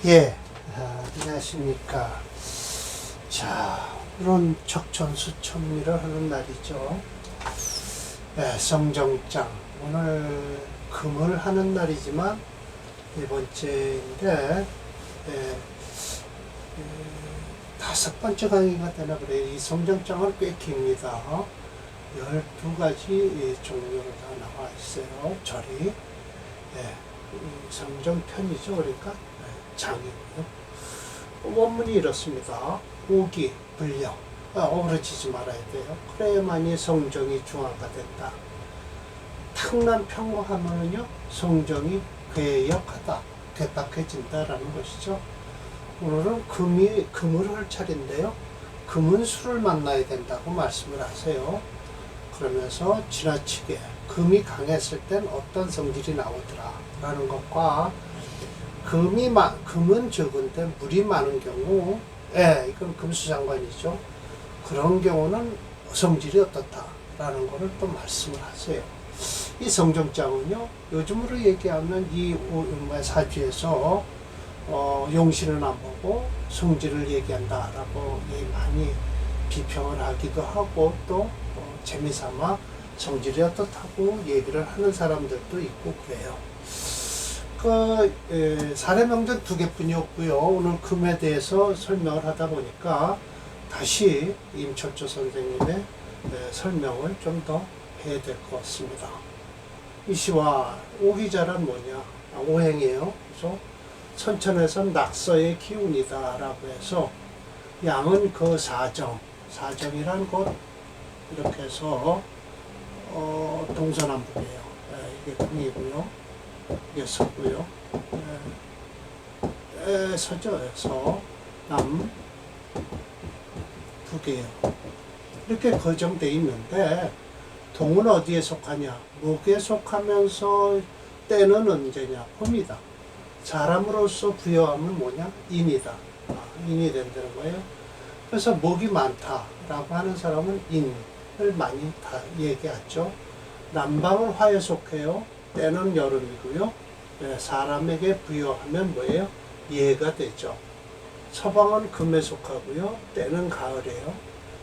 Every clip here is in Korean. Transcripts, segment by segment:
예, 안녕하십니까. 자, 오늘은 적천수천미를 하는 날이죠. 예, 성정장. 오늘 금을 하는 날이지만 네 번째인데, 예, 다섯 번째 강의가 되나 그래요. 이 성정장은 꽤 깁니다. 12가지 종류로 다 나와 있어요. 절이. 예, 성정편이죠. 그러니까 장이고요. 원문이 이렇습니다. 오기, 불력, 어그러지지 말아야 돼요. 그래야만이 성정이 중화가 된다. 탁난 평화하면은요, 성정이 괴역하다, 괴팍해진다라는 것이죠. 오늘은 금을 할 차례인데요. 금은 술을 만나야 된다고 말씀을 하세요. 그러면서 지나치게 금이 강했을 땐 어떤 성질이 나오더라 라는 것과 금은 적은데 물이 많은 경우, 이건 금수장관이죠. 그런 경우는 성질이 어떻다라는 것을 또 말씀을 하세요. 이 성정장은요, 요즘으로 얘기하면 이 사주에서 용신은 안 보고 성질을 얘기한다라고 많이 비평을 하기도 하고 또 재미삼아 성질이 어떻다고 얘기를 하는 사람들도 있고 그래요. 사례명전 2개뿐이었고요. 오늘 금에 대해서 설명을 하다 보니까 다시 임철조 선생님의 설명을 좀 더 해야 될 것 같습니다. 이시와 오기자란 뭐냐? 오행이에요. 그래서 천천에선 낙서의 기운이다 라고 해서 양은 그 사정이란 곳 이렇게 해서 동서남북이에요. 이게 금이고요. 이게 서고요. 서저에서 북이에요. 이렇게 거정되어 있는데 동은 어디에 속하냐? 목에 속하면서 때는 언제냐? 봄이다. 사람으로서 부여하면 뭐냐? 인이다. 인이 된다는 거예요. 그래서 목이 많다라고 하는 사람은 인을 많이 다 얘기하죠. 남방은 화에 속해요. 때는 여름이고요. 사람에게 부여하면 뭐예요? 예가 되죠. 서방은 금에 속하고요. 때는 가을이에요.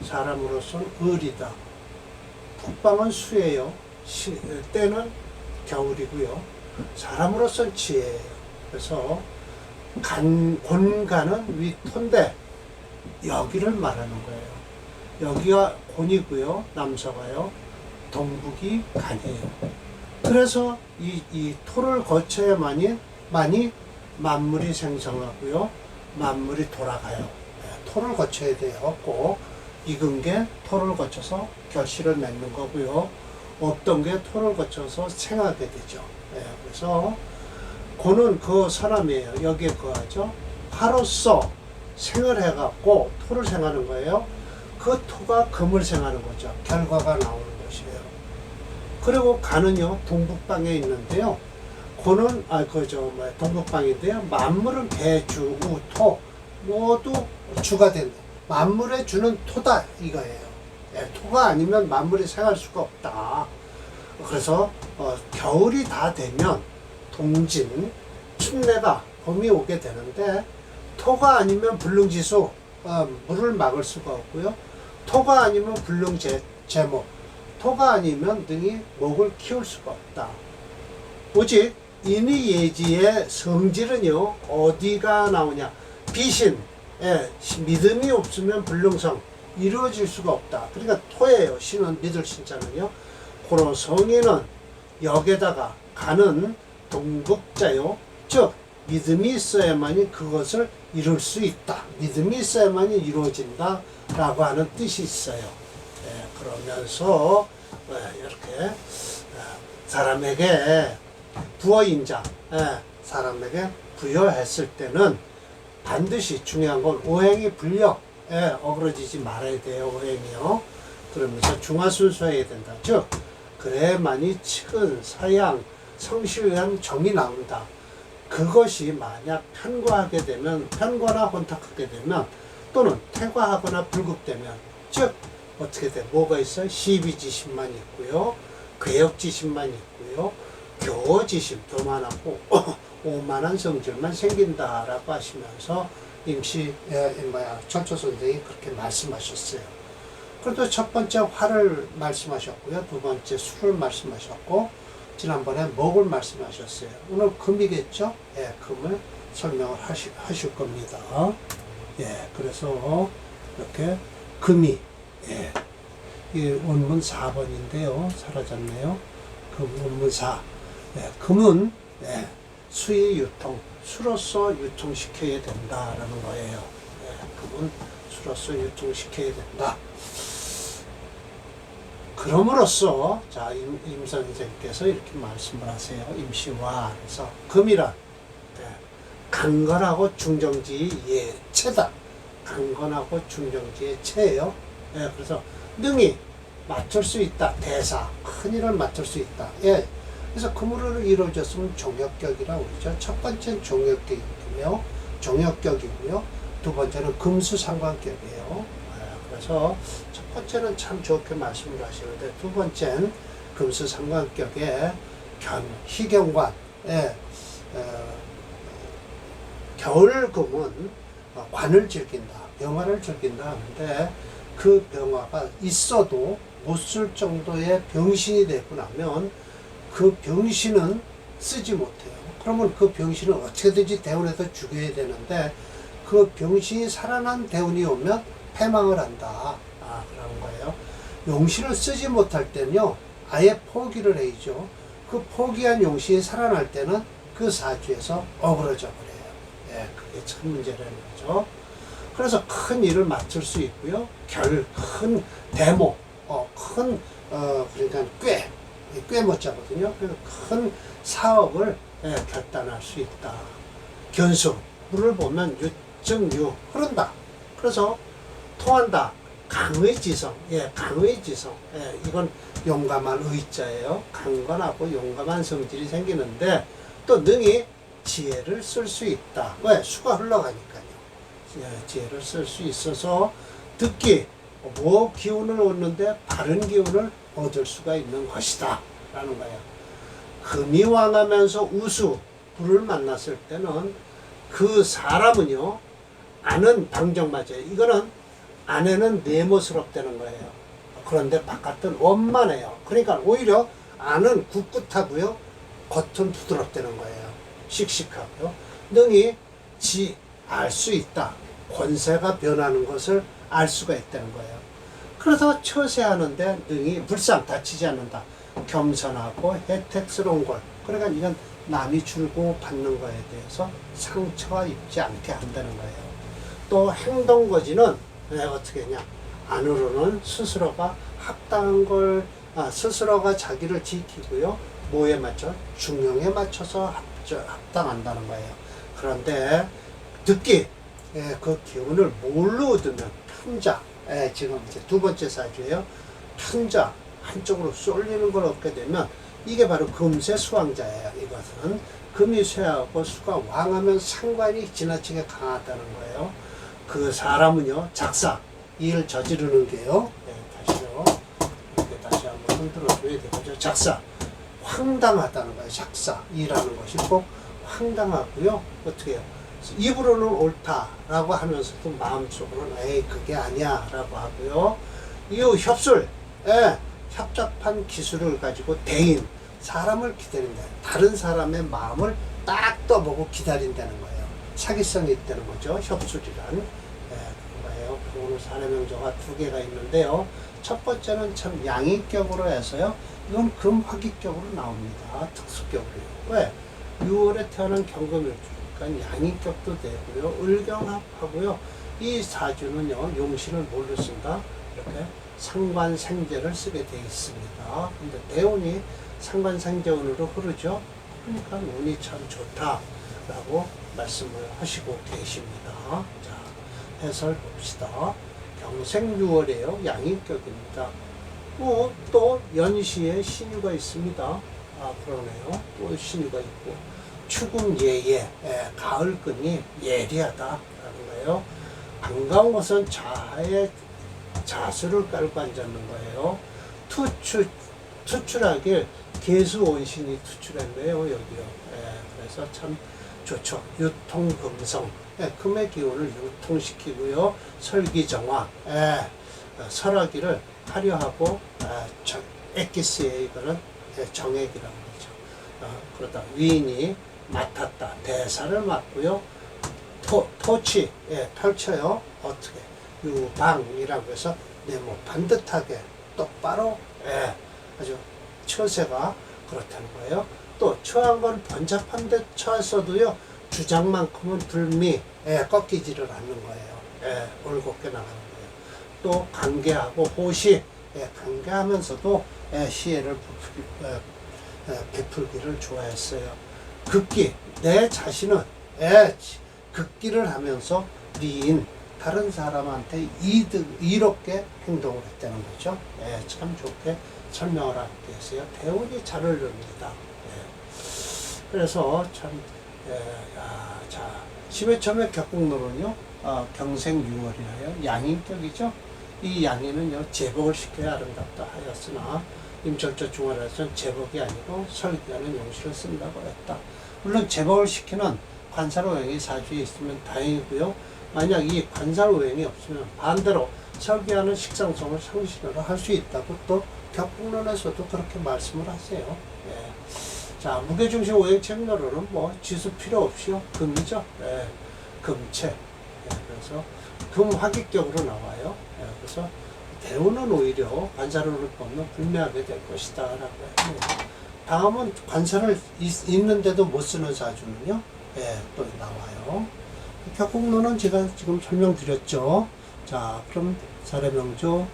사람으로서는 을이다. 북방은 수예요. 때는 겨울이고요. 사람으로서는 지혜예요. 그래서 곤간은 위토인데 여기를 말하는 거예요. 여기가 곤이고요. 남서가요. 동북이 간이에요. 그래서 이 토를 거쳐야만이 만물이 생성하고요. 만물이 돌아가요. 토를 거쳐야 돼요. 꼭 익은 게 토를 거쳐서 결실을 맺는 거고요. 없던 게 토를 거쳐서 생하게 되죠. 그래서 고는 그 사람이에요. 여기에 거하죠. 화로서 생을 해갖고 토를 생하는 거예요. 그 토가 금을 생하는 거죠. 결과가 나오는 것이에요. 그리고 간은요, 동북방에 있는데요. 고는, 동북방인데요. 만물은 배, 주, 우, 토, 모두 주가 된다. 만물의 주는 토다, 이거예요. 토가 아니면 만물이 생할 수가 없다. 그래서, 겨울이 다 되면 동진, 춘내가, 봄이 오게 되는데, 토가 아니면 불능지수, 물을 막을 수가 없고요. 토가 아니면 불능제목, 토가 아니면 등이 목을 키울 수가 없다. 오직 인의예지의 성질은요, 어디가 나오냐? 비신, 믿음이 없으면 불능성, 이루어질 수가 없다. 그러니까 토예요. 신은 믿을 신자는요. 고로 성인은 역에다가 가는 동북자요. 즉 믿음이 있어야만이 그것을 이룰 수 있다. 믿음이 있어야만이 이루어진다 라고 하는 뜻이 있어요. 그러면서 이렇게 사람에게 부어인자, 사람에게 부여했을 때는 반드시 중요한 건 오행이 불력, 어그러지지 말아야 돼요. 오행이요. 그러면서 중화순수해야 된다. 즉 그래야만이 측은, 사양, 성실한 정이 나온다. 그것이 만약 편과하게 되면, 편과나 혼탁하게 되면, 또는 퇴과하거나 불급되면, 즉 어떻게 돼? 뭐가 있어요? 시비지신만 있고요. 괴역지신만 있고요. 교지심, 교만하고 오만한 성질만 생긴다라고 하시면서 천초 선생이 그렇게 말씀하셨어요. 그래도 첫 번째 화를 말씀하셨고요. 두 번째 술을 말씀하셨고, 지난번에 목을 말씀하셨어요. 오늘 금이겠죠? 예, 금을 설명을 하실 겁니다. 예, 그래서 이렇게 금이, 예, 이 원문 4번인데요. 사라졌네요. 금 원문 4. 예, 금은, 예, 수의 유통, 수로서 유통시켜야 된다라는 거예요. 예, 금은 수로서 유통시켜야 된다. 그럼으로써, 자, 임 선생께서 이렇게 말씀을 하세요. 임시와. 그래서 금이란, 예, 강건하고 중정지의 체다. 강건하고 중정지의 체예요. 예, 그래서 능히 맞출 수 있다. 대사, 큰 일을 맞출 수 있다. 예. 그래서 금으로 이루어졌으면 종역격이라고 그러죠. 첫 번째는 종역격이고요. 두 번째는 금수상관격이에요. 그래서 첫 번째는 참 좋게 말씀을 하시는데, 두 번째는 금수상관격의 희경관, 겨울금은 관을 즐긴다, 병화를 즐긴다 하는데, 그 병화가 있어도 못 쓸 정도의 병신이 되고 나면 그 병신은 쓰지 못해요. 그러면 그 병신은 어떻게든지 대운에서 죽여야 되는데, 그 병신이 살아난 대운이 오면 패망을 한다. 그런 거예요. 용신을 쓰지 못할 때는요, 아예 포기를 해야죠. 그 포기한 용신이 살아날 때는 그 사주에서 어그러져 버려요. 예, 그게 참 문제라는 거죠. 그래서 큰 일을 맡을 수 있고요. 큰 대모, 그러니까 꽤 멋자거든요. 그래서 큰 사업을, 예, 결단할 수 있다. 견수, 물을 보면 유증유 흐른다. 그래서 통한다. 강의지성, 예, 강의지성, 예, 이건 용감한 의자예요. 강건하고 용감한 성질이 생기는데, 또 능히 지혜를 쓸 수 있다. 왜? 수가 흘러가니까요. 예, 지혜를 쓸 수 있어서 듣기, 기운을 얻는데 바른 기운을 얻을 수가 있는 것이다 라는 거예요. 금이 왕하면서 우수, 불을 만났을 때는 그 사람은요, 안은 방정맞아요. 이거는 안에는 네모스럽다는 거예요. 그런데 바깥은 원만해요. 그러니까 오히려 안은 꿋꿋하고요, 겉은 부드럽다는 거예요. 씩씩하고요. 능히 알 수 있다. 권세가 변하는 것을 알 수가 있다는 거예요. 그래서 처세하는데 능히 불상 다치지 않는다. 겸손하고 혜택스러운 것. 그러니까 이건 남이 주고 받는 거에 대해서 상처가 입지 않게 한다는 거예요. 또 행동거지는 어떻게 했냐. 안으로는 스스로가 합당한 걸, 스스로가 자기를 지키고요. 뭐에 맞춰? 중용에 맞춰서 합당한다는 거예요. 그런데 듣기, 그 기운을 뭘로 얻으면? 편자, 지금 이제 두 번째 사주예요. 편자, 한쪽으로 쏠리는 걸 얻게 되면 이게 바로 금세 수왕자예요. 이것은 금이 쇠하고 수가 왕하면 상관이 지나치게 강하다는 거예요. 그 사람은요, 작사, 일을 저지르는 게요. 다시요. 이렇게 다시 한번 흔들어 줘야 되겠죠. 작사, 황당하다는 거예요. 작사, 일하는 것이 꼭 황당하고요. 어떻게 해요? 입으로는 옳다라고 하면서도 마음속으로는 에이 그게 아니야 라고 하고요. 이후 협술, 협잡한 기술을 가지고 대인, 사람을 기다린다. 다른 사람의 마음을 딱 떠보고 기다린다는 거예요. 사기성이 있다는 거죠. 협술이란. 그런 거예요. 오늘 사례명조가 두 개가 있는데요. 첫 번째는 참 양위격으로 해서요. 이건 금화기격으로 나옵니다. 특수격으로요. 왜? 6월에 태어난 경금일주. 양인격도 되고요. 을경합하고요. 이 사주는요, 용신을 뭘로 쓴다? 이렇게 상관생재를 쓰게 되어 있습니다. 근데 대운이 상관생재운으로 흐르죠. 그러니까 운이 참 좋다라고 말씀을 하시고 계십니다. 자, 해설 봅시다. 경생 6월이에요. 양인격입니다. 또 연시에 신유가 있습니다. 그러네요. 또 신유가 있고. 추금 예예, 가을끈이 예리하다라는 거예요. 반가운 것은 자의 자수를 깔고 앉았는 거예요. 투추 투출하길 계수원신이 투출했네요, 여기요. 그래서 참 좋죠. 유통금성, 금의 기운을 유통시키고요. 설기정화, 설하기를 화려하고 엑기스의 이거는 정액이라고 그러죠. 그러다 위인이 맡았다. 대사를 맡고요. 토치, 펼쳐요. 어떻게? 유방이라고 해서 네모 반듯하게 똑바로, 아주 처세가 그렇다는 거예요. 또 처한 건 번잡한 데 처했어도요. 주장만큼은 불미, 꺾이지를 않는 거예요. 올곧게 나가는 거예요. 또 관계하고 호시, 관계하면서도 시혜를 베풀기를 좋아했어요. 극기, 내 자신은 극기를 하면서 리인, 다른 사람한테 이롭게 행동을 했다는 거죠. 참 좋게 설명을 하고 계세요. 대운이 잘 어울립니다. 그래서 참, 자, 10회 처음에 격국노는요, 경생유월이라요. 양인격이죠. 이 양인은요, 제복을 시켜야 아름답다 하였으나, 임철조 중화에서는 제복이 아니고 설기하는 용시를 쓴다고 했다. 물론 제복을 시키는 관사로행이 사주에 있으면 다행이고요. 만약 이 관사로행이 없으면 반대로 설기하는 식상성을 상신으로 할 수 있다고 또 격국론에서도 그렇게 말씀을 하세요. 자, 무게중심 오행책로로는 뭐 지수 필요 없이요. 금이죠. 금체. 그래서 금화기격으로 나와요. 그래서 대운은 오히려 관사로를 보면 불매하게 될 것이다 라고 합니다. 다음은 관사를 있는데도 못 쓰는 사주는요. 또 나와요. 격국론은 제가 지금 설명드렸죠. 자, 그럼 사례명조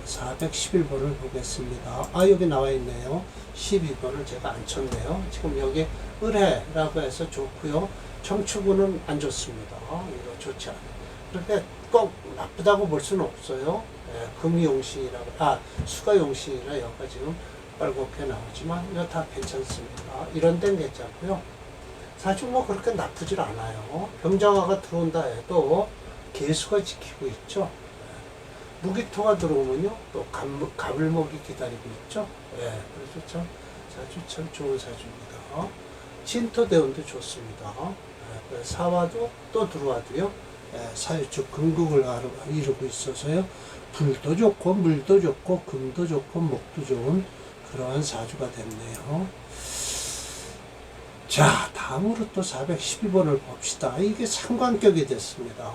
411번을 보겠습니다. 여기 나와 있네요. 12번을 제가 안 쳤네요. 지금 여기 을해라고 해서 좋고요. 청축운은 안 좋습니다. 이거 좋지 않아요. 그렇게 꼭 나쁘다고 볼 수는 없어요. 금용신이라고, 수가용신이라 여기가 지금 빨갛게 나오지만 이거 다 괜찮습니다. 이런 데는 괜찮고요. 사실 뭐 그렇게 나쁘질 않아요. 병장화가 들어온다 해도 개수가 지키고 있죠. 무기토가 들어오면요, 또 가불목이 기다리고 있죠. 그래서 참 사주 참 좋은 사주입니다. 진토대운도 좋습니다. 사화도 또 들어와도요, 사유축 금국을 이루고 있어서요, 불도 좋고 물도 좋고 금도 좋고 목도 좋은 그러한 사주가 됐네요. 자, 다음으로 또 412번을 봅시다. 이게 상관격이 됐습니다.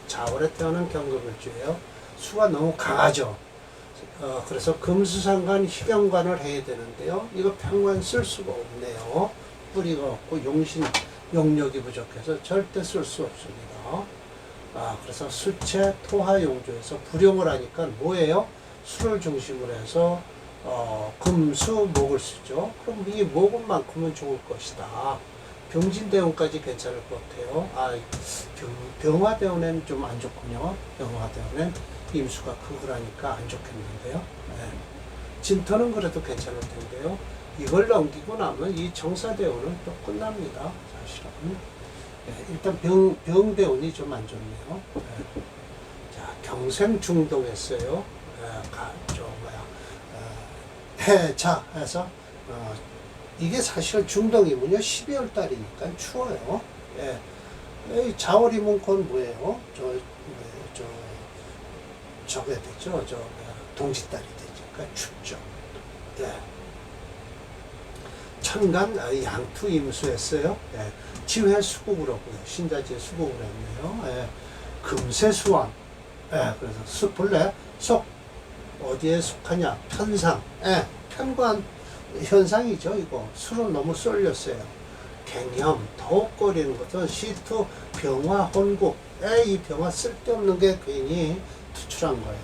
자월에 태어난 경금일주예요. 수가 너무 강하죠. 그래서 금수상관 희경관을 해야 되는데요. 이거 평관 쓸 수가 없네요. 뿌리가 없고 용신 용력이 부족해서 절대 쓸 수 없습니다. 그래서 수체 토하용조에서 불용을 하니까 뭐예요? 수를 중심으로 해서 금수 목을 쓰죠. 그럼 이 목은만큼은 좋을 것이다. 병진대운까지 괜찮을 것 같아요. 병화대운에는 좀 안 좋군요. 병화대운엔 임수가 크고라니까 안 좋겠는데요. 진토는 그래도 괜찮을 텐데요. 이걸 넘기고 나면 이 정사대운은 또 끝납니다. 사실은. 일단 병대운이 좀 안 좋네요. 자, 경생중동했어요. 해자 해서 이게 사실 중동이면요 12월 달이니까 추워요. 자월이면 그건 뭐예요? 저게 되죠. 동짓달이 되죠. 그러니까 춥죠. 천간 양투 임수했어요. 지회 수국으로고요. 신자지에 수국을 했네요. 금세수왕. 그래서 본래 속 어디에 속하냐? 편상. 편관 현상이죠. 이거 술은 너무 쏠렸어요. 갱염, 더욱거리는 것은 시투, 병화, 혼국. 이 병화 쓸데없는 게 괜히 투출한 거예요.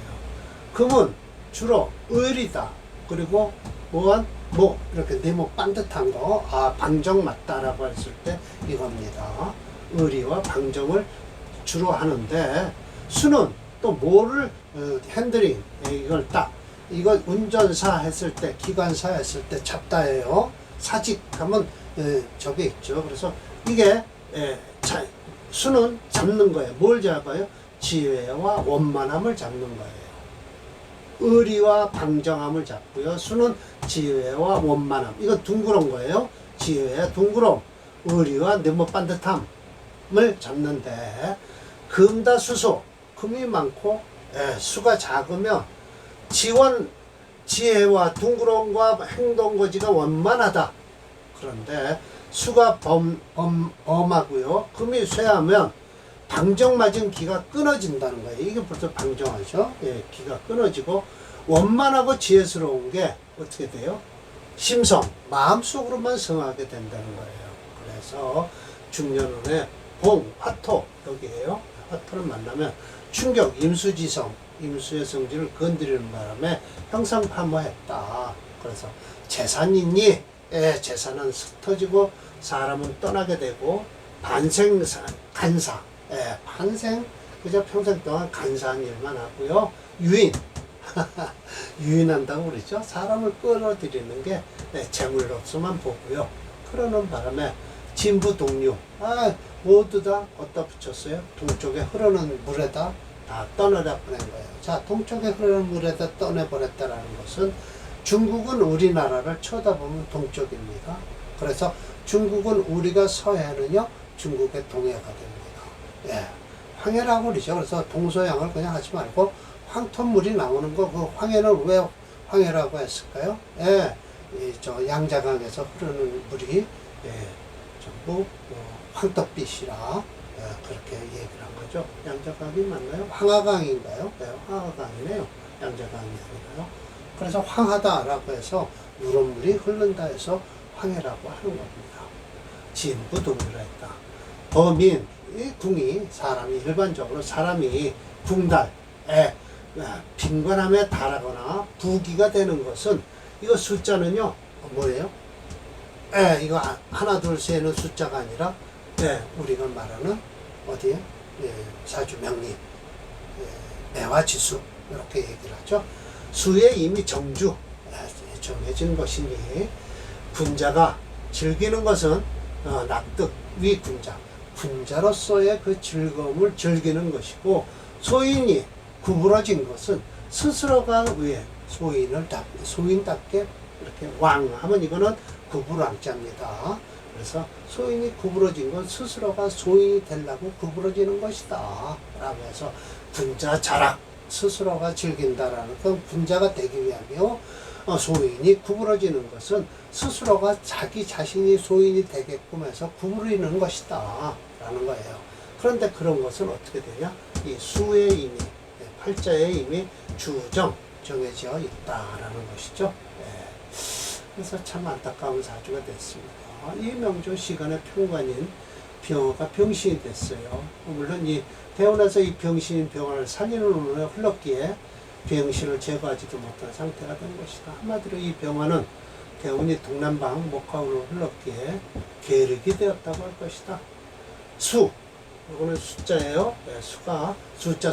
금은 주로 을이다. 그리고 뭐한 목, 이렇게 네모 반듯한 거, 방정 맞다라고 했을 때 이겁니다. 을이와 방정을 주로 하는데, 수는 또 뭐를 핸들링, 이걸 딱 이거 운전사 했을 때, 기관사 했을 때 잡다예요. 사직 하면 저게 있죠. 그래서 이게 수는 잡는 거예요. 뭘 잡아요? 지혜와 원만함을 잡는 거예요. 의리와 방정함을 잡고요. 수는 지혜와 원만함. 이건 둥그런 거예요. 지혜와 둥그럼, 의리와 네모 반듯함을 잡는데, 금다수소, 금이 많고 수가 작으면 지혜와 둥그럼과 행동거지가 원만하다. 그런데 수가 엄하고요. 금이 쇠하면 방정 맞은 기가 끊어진다는 거예요. 이게 벌써 방정하죠. 예, 기가 끊어지고 원만하고 지혜스러운 게 어떻게 돼요? 심성, 마음속으로만 성하게 된다는 거예요. 그래서 중년운에 봉, 화토 여기에요. 화토를 만나면 충격, 임수지성, 임수의 성질을 건드리는 바람에 형상파모했다. 그래서 재산이니 재산은 흩어지고 사람은 떠나게 되고 반생 간사, 반생 그저 평생 동안 간사한 일만 하고요. 유인 유인한다고 그러죠. 사람을 끌어들이는 게 재물로서만 보고요. 그러는 바람에 진부 동류, 모두 다 어디다 붙였어요? 동쪽에 흐르는 물에다 다 떠내려 보낸 거예요. 자, 동쪽에 흐르는 물에다 떠내버렸다라는 것은 중국은 우리나라를 쳐다보면 동쪽입니다. 그래서 중국은 우리가 서해는요, 중국의 동해가 됩니다. 예, 황해라고 그러죠. 그래서 동서양을 그냥 하지 말고 황토물이 나오는 거, 그 황해는 왜 황해라고 했을까요? 예, 저 양자강에서 흐르는 물이 전부 황토빛이라 그렇게 얘기를 한 거죠. 양자강이 맞나요? 황하강인가요? 네, 황하강이네요. 양자강이 아니라요. 그래서 황하다라고 해서 누런물이 흐른다 해서 황해라고 하는 겁니다. 진부동류라 했다. 범인, 이 궁이 사람이 일반적으로 사람이 궁달에 빈관함에 달하거나 부기가 되는 것은 이거 숫자는요 뭐예요? 이거 하나 둘 셋은 숫자가 아니라 우리가 말하는 어디에 사주명리 매화지수 이렇게 얘기를 하죠. 수에 이미 정주 정해진 것이니 군자가 즐기는 것은 납득 위군자 군자로서의 그 즐거움을 즐기는 것이고 소인이 구부러진 것은 스스로가 왜 소인답게 이렇게 왕 하면 이거는 구부랑자입니다. 그래서 소인이 구부러진 건 스스로가 소인이 되려고 구부러지는 것이다 라고 해서 군자 자락 스스로가 즐긴다라는 건 군자가 되기 위함이요. 소인이 구부러지는 것은 스스로가 자기 자신이 소인이 되게끔 해서 구부리는 것이다 라는 거예요. 그런데 그런 것은 어떻게 되냐? 이 수에 이미 팔자에 이미 정해져 있다라는 것이죠. 그래서 참 안타까운 사주가 됐습니다. 이 명조 시간의 평관인 병화가 병신이 됐어요. 물론 이 태어나서 이 병신인 병화를 살리는 운에 흘렀기에 병신을 제거하지도 못한 상태가 된 것이다. 한마디로 이 병화는 대운이 동남방 목화운으로 흘렀기에 계륵이 되었다고 할 것이다. 수, 이거는 숫자예요. 수가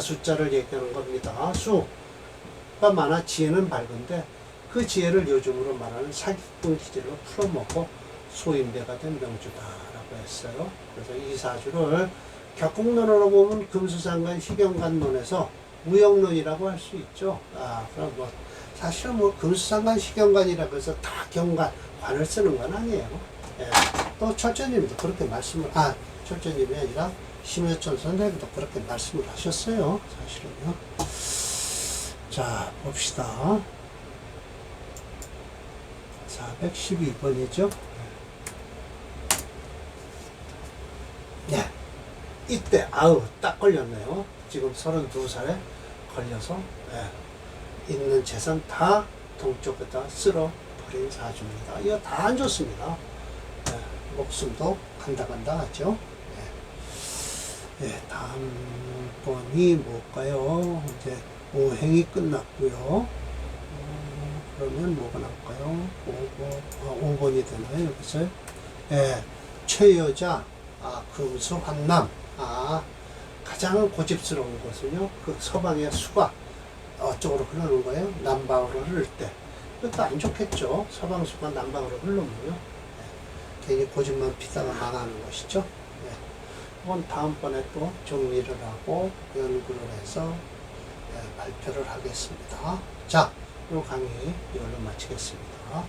숫자를 얘기하는 겁니다. 수가 많아 지혜는 밝은데 그 지혜를 요즘으로 말하는 사기꾼 기질로 풀어먹고 소인배가 된 명주다라고 했어요. 그래서 이 사주를 격국론으로 보면 금수상관 희경관론에서 무역론이라고 할 수 있죠. 그럼 사실은 금수상관 희경관이라고 해서 다 관을 쓰는 건 아니에요. 또 철저님도 그렇게 말씀을 철저님이 아니라 심여천 선생님도 그렇게 말씀을 하셨어요. 사실은요. 자, 봅시다. 412번이죠. 네. 이때, 딱 걸렸네요. 지금 32살에 걸려서, 있는 재산 다 동쪽에다 쓸어버린 사주입니다. 이거 다 안 좋습니다. 목숨도 간다 하죠. 다음 번이 뭘까요? 이제 오행이 끝났고요. 그러면 뭐가 나올까요? 5번이 되나요? 여기서? 최여자, 금수, 환남. 가장 고집스러운 것은요, 그 서방의 수가 어쪽으로 흐르는 거예요. 남방으로 흐를 때. 그것도 안 좋겠죠. 서방수가 남방으로 흐르면요. 괜히 고집만 피다가 망하는 것이죠. 이건 다음번에 또 정리를 하고 연구를 해서 발표를 하겠습니다. 자, 오늘 강의 이걸로 마치겠습니다.